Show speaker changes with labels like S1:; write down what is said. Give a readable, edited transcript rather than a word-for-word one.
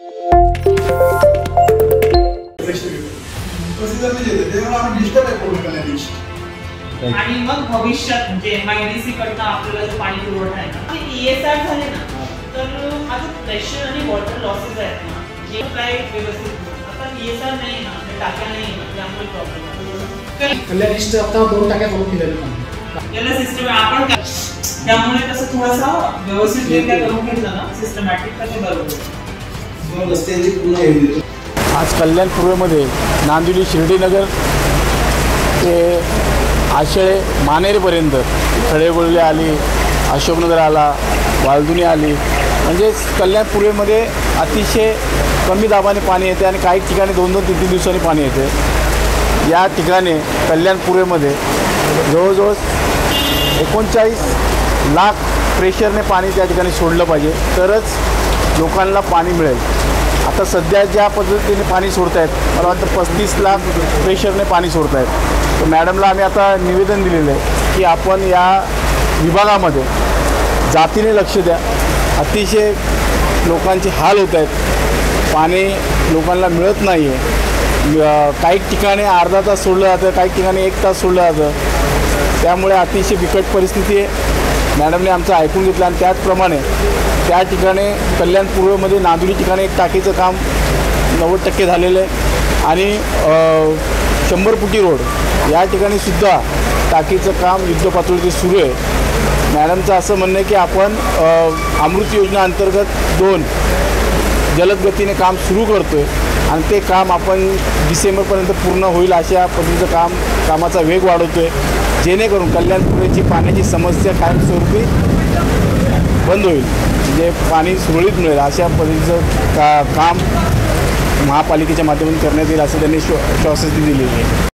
S1: आणि मग भविष्यात म्हणजे एमआयडीसी कडनं आपल्याला जो पाणी पुरवठा आहे ना, ESR झाले ना, तर हा जो प्रेशर आणि वॉटर लॉसेस आहेत ना, हे काय व्यवस्थित आता ESR नाही ना, टाक्या नाही ना, त्यामुळे प्रॉब्लेम.
S2: कल्याणिस्ट आता 2 टाक्या चालू केल्या
S1: याला सिस्टम आपण त्यामुळे कसं थोडासा व्यवस्थित रित्या करून घेतलं ना, सिस्टमॅटिक तर ते बरोबर
S3: रस्त्यांची पूर्ण.
S4: आज कल्याण पूर्वेमध्ये नांदिवली शिर्डीनगर ते आशळे मानेरेपर्यंत खडेगोळले आली, अशोकनगर आला, वालदुनी आली, म्हणजे कल्याण पूर्वेमध्ये अतिशय कमी दाबाने पाणी येते आणि काही ठिकाणी 2-2, 3-3 दिवसांनी पाणी येते. या ठिकाणी कल्याण पूर्वेमध्ये जवळजवळ 39 लाख प्रेशरने पाणी त्या ठिकाणी सोडलं पाहिजे, तरच लोकांना पाणी मिळेल. आता सध्या ज्या पद्धतीने पाणी सोडत आहेत, मला वाटतं 35 लाख प्रेशरने पाणी सोडत आहेत. तर मॅडमला आम्ही आता निवेदन दिलेलं आहे की आपण या विभागामध्ये जातीने लक्ष द्या. अतिशय लोकांचे हाल होत आहेत, पाणी लोकांना मिळत नाही आहे. काही ठिकाणी अर्धा तास सोडलं जातं, काही ठिकाणी 1 तास सोडलं जातं. त्यामुळे अतिशय बिकट परिस्थिती आहे. मॅडमने आमचं ऐकून घेतलं आणि त्याचप्रमाणे त्या ठिकाणी कल्याण पूर्वमध्ये नांदिवली ठिकाणी एक टाकीचं काम 90% झालेलं आहे आणि 100 फुटी रोड या ठिकाणी सुद्धा टाकीचं काम युद्धपातळीवर सुरू आहे. मॅडमचं असं म्हणणं आहे की आपण अमृत योजना अंतर्गत 2 जलद गतीने काम सुरू करतो आहे आणि ते काम आपण डिसेंबरपर्यंत पूर्ण होईल अशा पद्धतीचं कामाचा वेग वाढवतो आहे, जेणेकरून कल्याण पूर्वेची पाण्याची समस्या कायमस्वरूपी बंद होईल, म्हणजे पाणी सुरळीत मिळेल अशा पद्धतीचं काम महापालिकेच्या माध्यमातून करण्यात येईल असं त्यांनी श्वासही दिलेली आहे.